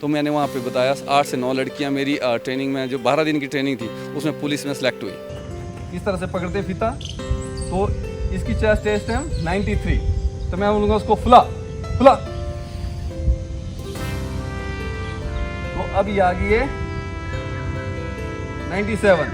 तो मैंने वहाँ पे बताया 8 से 9 लड़कियाँ मेरी ट्रेनिंग में, जो 12 दिन की ट्रेनिंग थी उसमें पुलिस में सेलेक्ट हुई। इस तरह से पकड़ते फीता, तो इसकी चेस्ट टेस्ट है 93, तो मैं बोलूँगा उसको फुला फुला, तो अब ये आ गई है 97,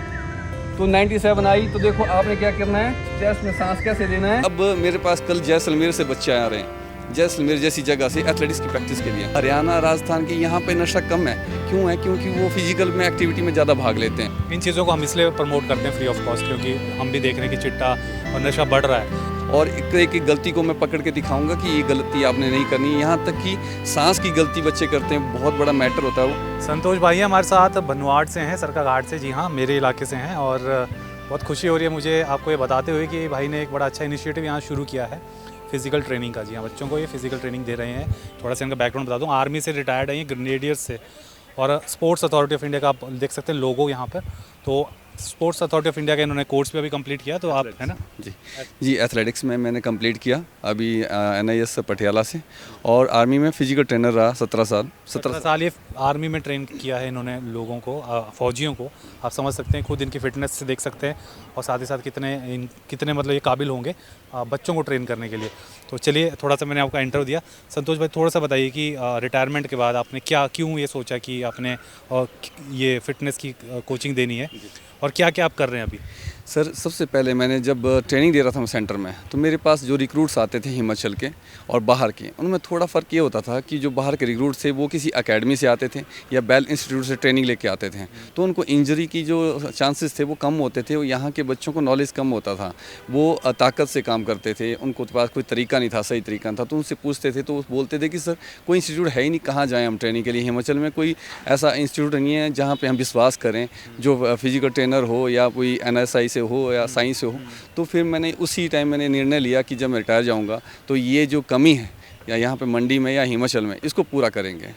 तो 97 आई, तो देखो आपने क्या करना है, चेस्ट में सांस कैसे लेना है। अब मेरे पास कल जैसलमेर से बच्चे आ रहे हैं, जैसलमेर जैसी जगह से एथलेटिक्स की प्रैक्टिस के लिए। हरियाणा राजस्थान की यहाँ पे नशा कम है, क्यों है, क्योंकि वो फिजिकल में एक्टिविटी में ज़्यादा भाग लेते हैं। इन चीज़ों को हम इसलिए प्रमोट करते हैं फ्री ऑफ कॉस्ट, क्योंकि हम भी देख रहे हैं कि चिट्टा और नशा बढ़ रहा है, और एक गलती को मैं पकड़ के दिखाऊंगा कि ये गलती आपने नहीं करनी। यहाँ तक कि सांस की गलती बच्चे करते हैं, बहुत बड़ा मैटर होता है वो। संतोष भाई हमारे साथ बनवाड़ से हैं, सरकाघाट से, जी हाँ मेरे इलाके से हैं, और बहुत खुशी हो रही है मुझे आपको ये बताते हुए कि भाई ने एक बड़ा अच्छा इनिशिएटिव यहाँ शुरू किया है फिजिकल ट्रेनिंग का। जी हाँ, बच्चों को ये फिजिकल ट्रेनिंग दे रहे हैं। थोड़ा सा इनका बैकग्राउंड बता दूँ, आर्मी से रिटायर्ड है ये, ग्रेनेडियर्स से, और स्पोर्ट्स अथॉरिटी ऑफ इंडिया का आप देख सकते हैं लोगो यहाँ पर। तो स्पोर्ट्स अथॉरिटी ऑफ इंडिया का इन्होंने कोर्स भी अभी कंप्लीट किया, तो आप है ना। जी एथलेटिक्स में मैंने कंप्लीट किया अभी NIS पटियाला से, और आर्मी में फिजिकल ट्रेनर रहा 17 साल ये आर्मी में ट्रेन किया है इन्होंने लोगों को, फौजियों को। आप समझ सकते हैं, खुद इनकी फिटनेस से देख सकते हैं, और साथ ही साथ कितने मतलब ये काबिल होंगे बच्चों को ट्रेन करने के लिए। तो चलिए, थोड़ा सा मैंने आपका इंटरव्यू दिया। संतोष भाई थोड़ा सा बताइए कि रिटायरमेंट के बाद आपने क्यों ये सोचा कि आपने ये फिटनेस की कोचिंग देनी है, और क्या क्या आप कर रहे हैं अभी? सर सबसे पहले मैंने जब ट्रेनिंग दे रहा था मैं सेंटर में, तो मेरे पास जो रिक्रूट्स आते थे हिमाचल के और बाहर के, उनमें थोड़ा फ़र्क ये होता था कि जो बाहर के रिक्रूट थे वो किसी एकेडमी से आते थे या बेल इंस्टीट्यूट से ट्रेनिंग लेके आते थे, तो उनको इंजरी की जो चांसेस थे वो कम होते थे। यहाँ के बच्चों को नॉलेज कम होता था, वो ताकत से काम करते थे, उनको पास कोई तरीका नहीं था, सही तरीका नहीं था। तो उनसे पूछते थे तो वो बोलते थे कि सर कोई इंस्टीट्यूट है ही नहीं, कहाँ जाएँ हम ट्रेनिंग के लिए, हिमाचल में कोई ऐसा इंस्टीट्यूट नहीं है जहाँ पर हम विश्वास करें, जो फिजिकल ट्रेनर हो या कोई NSI से हो या साइंस से हो। तो फिर मैंने उसी टाइम मैंने निर्णय लिया कि जब मैं रिटायर जाऊंगा तो ये जो कमी है या यहाँ पे मंडी में या हिमाचल में, इसको पूरा करेंगे।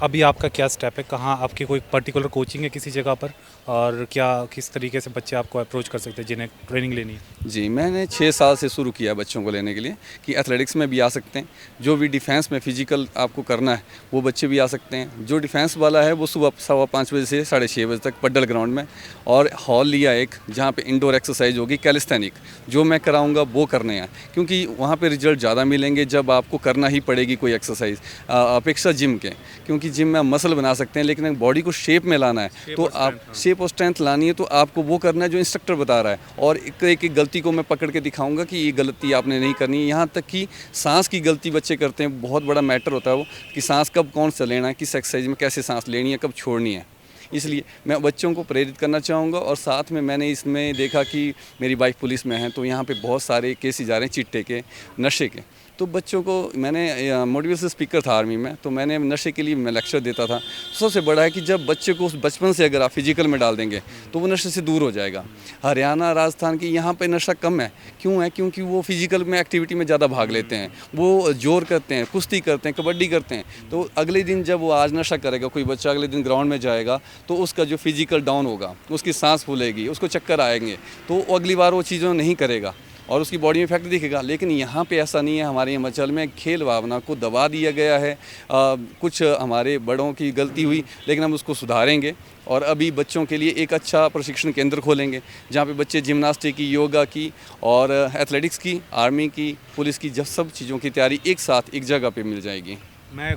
अभी आपका क्या स्टेप है, कहाँ आपकी कोई पर्टिकुलर कोचिंग है किसी जगह पर, और क्या किस तरीके से बच्चे आपको अप्रोच कर सकते हैं जिन्हें ट्रेनिंग लेनी है? जी मैंने 6 साल से शुरू किया बच्चों को लेने के लिए कि एथलेटिक्स में भी आ सकते हैं, जो भी डिफेंस में फिजिकल आपको करना है वो बच्चे भी आ सकते हैं। जो डिफेंस वाला है वो सुबह 5:15 बजे से 6:30 बजे तक पड्डल ग्राउंड में, और हॉल लिया एक जहाँ पे इंडोर एक्सरसाइज होगी, कैलिस्थेनिक जो मैं कराऊंगा वो करने हैं, क्योंकि वहाँ पे रिजल्ट ज़्यादा मिलेंगे जब आपको करना ही पड़ेगी कोई एक्सरसाइज अपेक्षा जिम के, क्योंकि जिम में मसल बना सकते हैं लेकिन बॉडी को शेप में लाना है, तो आप शेप और स्ट्रेंथ लानी है, तो आपको वो करना है जो इंस्ट्रक्टर बता रहा है। और एक गलती को मैं पकड़ के दिखाऊंगा कि ये गलती आपने नहीं करनी है। यहाँ तक कि सांस की गलती बच्चे करते हैं, बहुत बड़ा मैटर होता है वो, कि सांस कब कौन सा लेना है, किस एक्सरसाइज में कैसे सांस लेनी है, कब छोड़नी है। इसलिए मैं बच्चों को प्रेरित करना चाहूँगा। और साथ में मैंने इसमें देखा कि मेरी वाइफ पुलिस में है, तो यहाँ पे बहुत सारे केसेस आ रहे हैं चिट्टे के, नशे के, तो बच्चों को मैंने मोटिवेशनल स्पीकर था आर्मी में, तो मैंने नशे के लिए मैं लेक्चर देता था। सबसे बड़ा है कि जब बच्चे को उस बचपन से अगर आप फिजिकल में डाल देंगे तो वो नशे से दूर हो जाएगा। हरियाणा राजस्थान की यहाँ पे नशा कम है, क्यों है, क्योंकि वो फिजिकल में एक्टिविटी में ज़्यादा भाग लेते हैं, वो जोर करते हैं, कुश्ती करते हैं, कबड्डी करते हैं। तो अगले दिन जब वो आज नशा करेगा, कोई बच्चा अगले दिन ग्राउंड में जाएगा तो उसका जो फिजिकल डाउन होगा, उसकी सांस फूलेगी, उसको चक्कर आएंगे, तो अगली बार वो चीज़ों नहीं करेगा और उसकी बॉडी में इफेक्ट दिखेगा। लेकिन यहाँ पे ऐसा नहीं है, हमारे हिमाचल में खेल भावना को दबा दिया गया है। कुछ हमारे बड़ों की गलती हुई, लेकिन हम उसको सुधारेंगे, और अभी बच्चों के लिए एक अच्छा प्रशिक्षण केंद्र खोलेंगे जहाँ पे बच्चे जिम्नास्टिक की, योगा की और एथलेटिक्स की, आर्मी की, पुलिस की, जब सब चीज़ों की तैयारी एक साथ एक जगह पे मिल जाएगी। मैं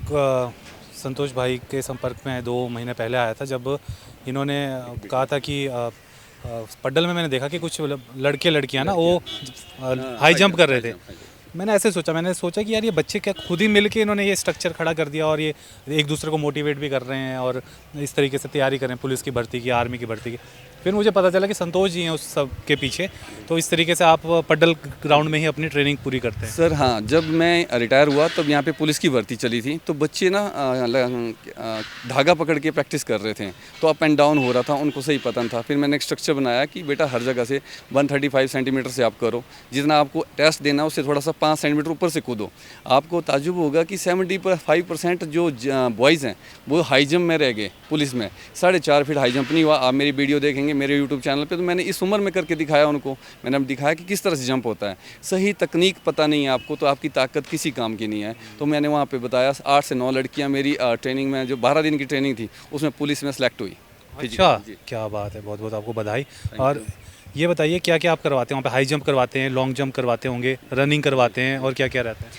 संतोष भाई के संपर्क में 2 महीने पहले आया था, जब इन्होंने कहा था कि पड्डल में मैंने देखा कि कुछ लड़के लड़कियां ना वो हाई जंप कर रहे थे। मैंने सोचा कि यार ये बच्चे क्या खुद ही मिलके इन्होंने ये स्ट्रक्चर खड़ा कर दिया, और ये एक दूसरे को मोटिवेट भी कर रहे हैं, और इस तरीके से तैयारी कर रहे हैं पुलिस की भर्ती की, आर्मी की भर्ती की। फिर मुझे पता चला कि संतोष जी हैं उस सब के पीछे, तो इस तरीके से आप पड्डल ग्राउंड में ही अपनी ट्रेनिंग पूरी करते हैं? सर हाँ, जब मैं रिटायर हुआ तब यहाँ पे पुलिस की भर्ती चली थी, तो बच्चे ना धागा पकड़ के प्रैक्टिस कर रहे थे, तो अप एंड डाउन हो रहा था, उनको सही पता नहीं था। फिर मैंने एक स्ट्रक्चर बनाया कि बेटा हर जगह से 135 सेंटीमीटर से आप करो, जितना आपको टेस्ट देना है उससे थोड़ा सा 5 सेंटीमीटर ऊपर से कूदो। आपको ताजुब होगा कि 75% जो बॉयज़ हैं वो हाई जंप में रह गए पुलिस में, 4.5 फीट हाई जंप नहीं हुआ। आप मेरी वीडियो देखेंगे, मेरे यूट्यूब चैनल पे, तो मैंने इस उम्र में करके दिखाया उनको। मैंने अब दिखाया कि किस तरह से जंप होता है। सही तकनीक पता नहीं है आपको तो आपकी ताकत किसी काम की नहीं है। तो मैंने वहाँ पे बताया 8 से 9 लड़कियाँ मेरी ट्रेनिंग में, जो 12 दिन की ट्रेनिंग थी उसमें पुलिस में सेलेक्ट हुई। अच्छा, क्या बात है, बहुत बहुत आपको बधाई। और ये बताइए क्या क्या आप करवाते हैं वहाँ पे? हाई जंप करवाते हैं, लॉन्ग जंप करवाते होंगे, रनिंग करवाते हैं, और क्या क्या रहता है?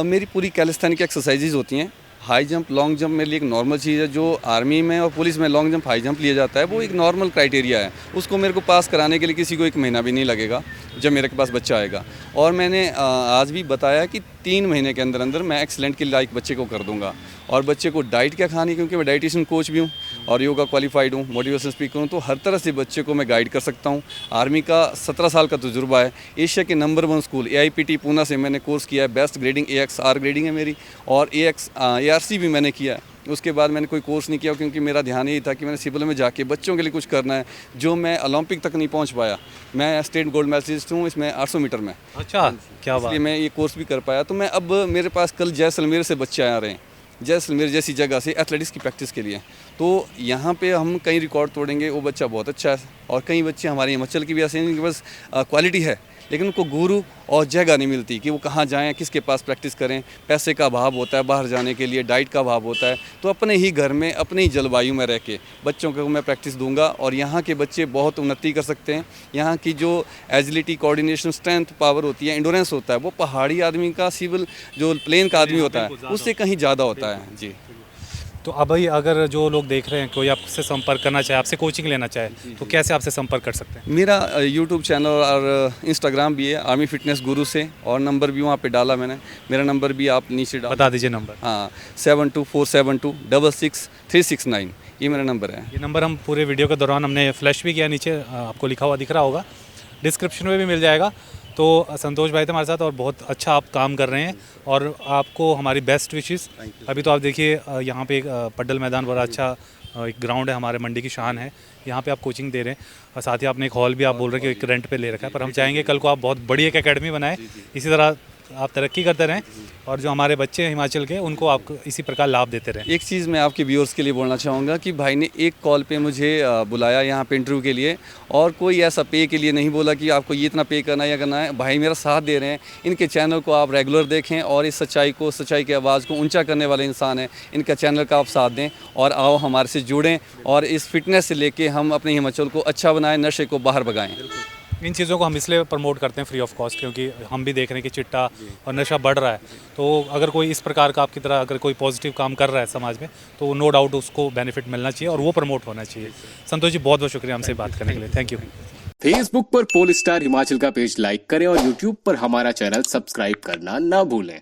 मेरी पूरी कैलिस्थेनिक एक्सरसाइजेज होती हैं। हाई जंप, लॉन्ग जंप मेरे लिए एक नॉर्मल चीज़ है। जो आर्मी में और पुलिस में लॉन्ग जंप, हाई जंप लिया जाता है वो एक नॉर्मल क्राइटेरिया है। उसको मेरे को पास कराने के लिए किसी को 1 महीना भी नहीं लगेगा जब मेरे के पास बच्चा आएगा। और मैंने आज भी बताया कि 3 महीने के अंदर अंदर मैं एक्सीलेंट के लायक बच्चे को कर दूंगा। और बच्चे को डाइट क्या खानी, क्योंकि मैं डाइटिशियन कोच भी हूँ और योगा क्वालिफाइड हूँ, मोटिवेशन स्पीकर हूँ, तो हर तरह से बच्चे को मैं गाइड कर सकता हूँ। आर्मी का 17 साल का तजुर्बा है। एशिया के नंबर 1 स्कूल AIPT पूना से मैंने कोर्स किया है। बेस्ट ग्रेडिंग AXR ग्रेडिंग है मेरी, और ARC भी मैंने किया है। उसके बाद मैंने कोई कोर्स नहीं किया, क्योंकि मेरा ध्यान यही था कि मैंने सिविल में जाके बच्चों के लिए कुछ करना है, जो मैं ओलंपिक तक नहीं पहुंच पाया। मैं स्टेट गोल्ड मेडलिस्ट हूँ इसमें 800 मीटर में। अच्छा, क्या बात। इसलिए मैं ये कोर्स भी कर पाया। तो मैं अब, मेरे पास कल जैसलमेर से बच्चे आ रहे हैं, जैसलमेर जैसी जगह से एथलेटिक्स की प्रैक्टिस के लिए। तो यहाँ पे हम कई रिकॉर्ड तोड़ेंगे। वो बच्चा बहुत अच्छा है, और कई बच्चे हमारे हिमाचल की भी ऐसे हैं जिनके पास क्वालिटी है, लेकिन उनको गुरु और जगह नहीं मिलती कि वो कहाँ जाएं, किसके पास प्रैक्टिस करें। पैसे का अभाव होता है बाहर जाने के लिए, डाइट का अभाव होता है। तो अपने ही घर में, अपने ही जलवायु में रह के बच्चों को मैं प्रैक्टिस दूंगा, और यहाँ के बच्चे बहुत उन्नति कर सकते हैं। यहाँ की जो एजिलिटी, कोऑर्डिनेशन, स्ट्रेंथ, पावर होती है, एंडोरेंस होता है, वो पहाड़ी आदमी का, सिविल जो प्लेन का आदमी होता है उससे कहीं ज़्यादा होता है जी। तो अब भाई, अगर जो लोग देख रहे हैं, कोई आपसे संपर्क करना चाहे, आपसे कोचिंग लेना चाहे, तो कैसे आपसे संपर्क कर सकते हैं? मेरा यूट्यूब चैनल और इंस्टाग्राम भी है, आर्मी फिटनेस गुरु से, और नंबर भी वहाँ पे डाला मैंने। मेरा नंबर भी आप नीचे बता दीजिए नंबर। हाँ, 7247266369, ये मेरा नंबर है। ये नंबर हम पूरे वीडियो के दौरान हमने फ्लैश भी किया, नीचे आपको लिखा हुआ दिख रहा होगा, डिस्क्रिप्शन में भी मिल जाएगा। तो संतोष भाई थे हमारे साथ, और बहुत अच्छा आप काम कर रहे हैं, और आपको हमारी बेस्ट विशेस। अभी तो आप देखिए, यहाँ पे एक पड्डल मैदान बड़ा अच्छा एक ग्राउंड है, हमारे मंडी की शान है। यहाँ पे आप कोचिंग दे रहे हैं, और साथ ही आपने एक हॉल भी आप बोल रहे हैं कि एक रेंट पे ले रखा है। पर हम चाहेंगे कल को आप बहुत बड़ी एक एकेडमी बनाएं, इसी तरह आप तरक्की करते रहें, और जो हमारे बच्चे हैं हिमाचल के, उनको आप इसी प्रकार लाभ देते रहें। एक चीज़ मैं आपके व्यूअर्स के लिए बोलना चाहूँगा कि भाई ने एक कॉल पे मुझे बुलाया यहाँ पे इंटरव्यू के लिए, और कोई ऐसा पे के लिए नहीं बोला कि आपको ये इतना पे करना है या करना है। भाई मेरा साथ दे रहे हैं। इनके चैनल को आप रेगुलर देखें, और इस सच्चाई की आवाज़ को ऊंचा करने वाले इंसान हैं। इनका चैनल का आप साथ दें, और आओ हमारे से जुड़ें, और इस फिटनेस से लेके हम अपने हिमाचल को अच्छा बनाएं, नशे को बाहर भगाएं। इन चीज़ों को हम इसलिए प्रमोट करते हैं फ्री ऑफ कॉस्ट, क्योंकि हम भी देख रहे हैं कि चिट्टा और नशा बढ़ रहा है। तो अगर कोई इस प्रकार का आपकी तरह अगर कोई पॉजिटिव काम कर रहा है समाज में, तो नो डाउट उसको बेनिफिट मिलना चाहिए, और वो प्रमोट होना चाहिए। संतोष जी, बहुत बहुत शुक्रिया हमसे बात करने के लिए। Thank you. फेसबुक पर पोल स्टार हिमाचल का पेज लाइक करें, और यूट्यूब पर हमारा चैनल सब्सक्राइब करना ना भूलें।